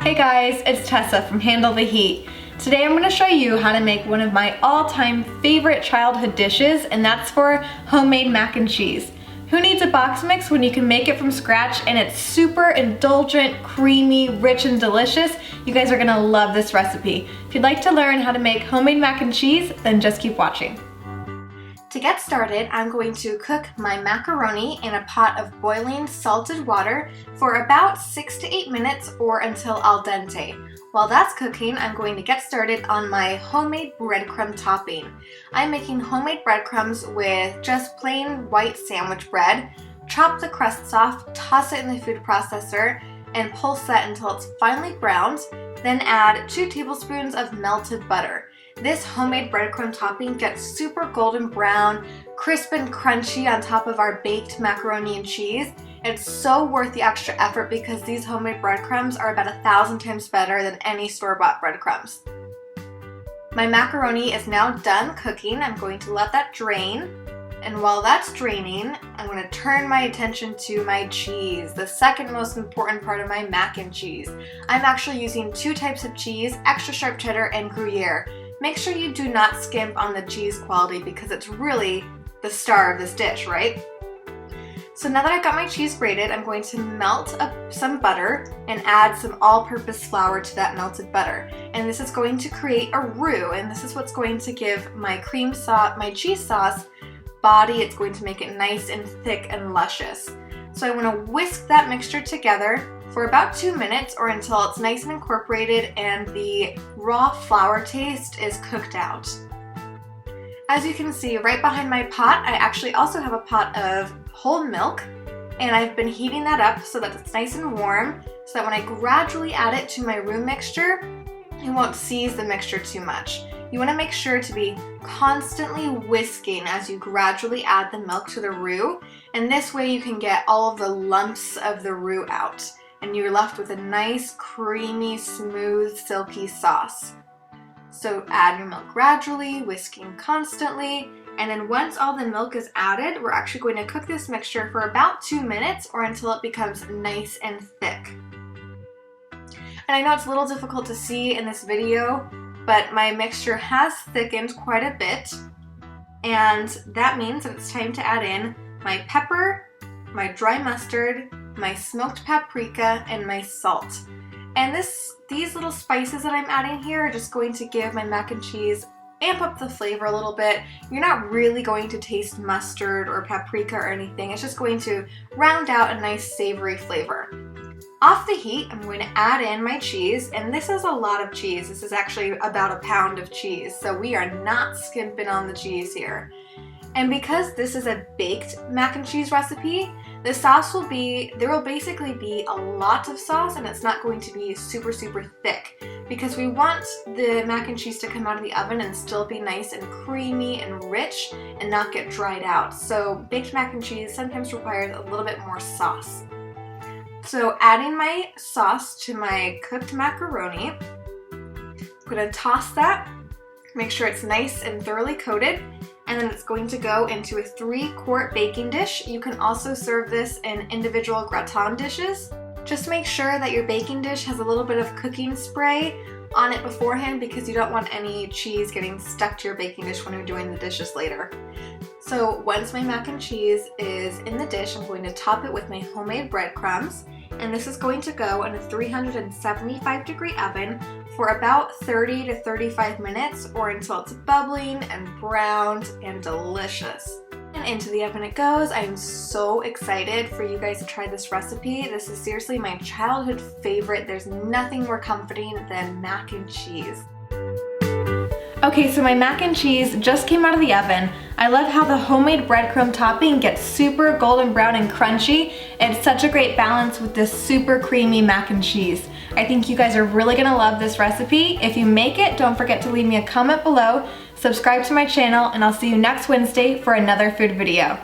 Hey guys, it's Tessa from Handle the Heat. Today I'm going to show you how to make one of my all-time favorite childhood dishes, and that's for homemade mac and cheese. Who needs a box mix when you can make it from scratch and it's super indulgent, creamy, rich, and delicious? You guys are going to love this recipe. If you'd like to learn how to make homemade mac and cheese, then just keep watching. To get started, I'm going to cook my macaroni in a pot of boiling salted water for about 6 to 8 minutes or until al dente. While that's cooking, I'm going to get started on my homemade breadcrumb topping. I'm making homemade breadcrumbs with just plain white sandwich bread. Chop the crusts off, toss it in the food processor, and pulse that until it's finely browned. Then add 2 tablespoons of melted butter. This homemade breadcrumb topping gets super golden brown, crisp and crunchy on top of our baked macaroni and cheese. It's so worth the extra effort because these homemade breadcrumbs are about 1,000 times better than any store-bought breadcrumbs. My macaroni is now done cooking. I'm going to let that drain. And while that's draining, I'm going to turn my attention to my cheese, the second most important part of my mac and cheese. I'm actually using 2 types of cheese, extra sharp cheddar and Gruyere. Make sure you do not skimp on the cheese quality because it's really the star of this dish, right? So now that I've got my cheese grated, I'm going to melt up some butter and add some all-purpose flour to that melted butter. And this is going to create a roux, and this is what's going to give my cream sauce, my cheese sauce, body. It's going to make it nice and thick and luscious. So I want to whisk that mixture together for about 2 minutes or until it's nice and incorporated and the raw flour taste is cooked out. As you can see, right behind my pot, I actually also have a pot of whole milk, and I've been heating that up so that it's nice and warm, so that when I gradually add it to my roux mixture, it won't seize the mixture too much. You want to make sure to be constantly whisking as you gradually add the milk to the roux, and this way you can get all of the lumps of the roux out, and you're left with a nice, creamy, smooth, silky sauce. So add your milk gradually, whisking constantly, and then once all the milk is added, we're actually going to cook this mixture for about 2 minutes or until it becomes nice and thick. And I know it's a little difficult to see in this video, but my mixture has thickened quite a bit, and that means that it's time to add in my pepper, my dry mustard, my smoked paprika, and my salt. And these little spices that I'm adding here are just going to give my mac and cheese amp up the flavor a little bit. You're not really going to taste mustard or paprika or anything. It's just going to round out a nice savory flavor. Off the heat, I'm going to add in my cheese, and this is a lot of cheese. This is actually about 1 pound of cheese, so we are not skimping on the cheese here. And because this is a baked mac and cheese recipe, the sauce there will basically be a lot of sauce, and it's not going to be super, super thick because we want the mac and cheese to come out of the oven and still be nice and creamy and rich and not get dried out. So baked mac and cheese sometimes requires a little bit more sauce. So adding my sauce to my cooked macaroni, I'm going to toss that, make sure it's nice and thoroughly coated, and then it's going to go into a 3-quart baking dish. You can also serve this in individual gratin dishes. Just make sure that your baking dish has a little bit of cooking spray on it beforehand because you don't want any cheese getting stuck to your baking dish when you're doing the dishes later. So once my mac and cheese is in the dish, I'm going to top it with my homemade breadcrumbs, and this is going to go in a 375-degree oven for about 30 to 35 minutes or until it's bubbling and browned and delicious. And into the oven it goes. I am so excited for you guys to try this recipe. This is seriously my childhood favorite. There's nothing more comforting than mac and cheese. Okay, so my mac and cheese just came out of the oven. I love how the homemade breadcrumb topping gets super golden brown and crunchy. It's such a great balance with this super creamy mac and cheese. I think you guys are really gonna love this recipe. If you make it, don't forget to leave me a comment below, subscribe to my channel, and I'll see you next Wednesday for another food video.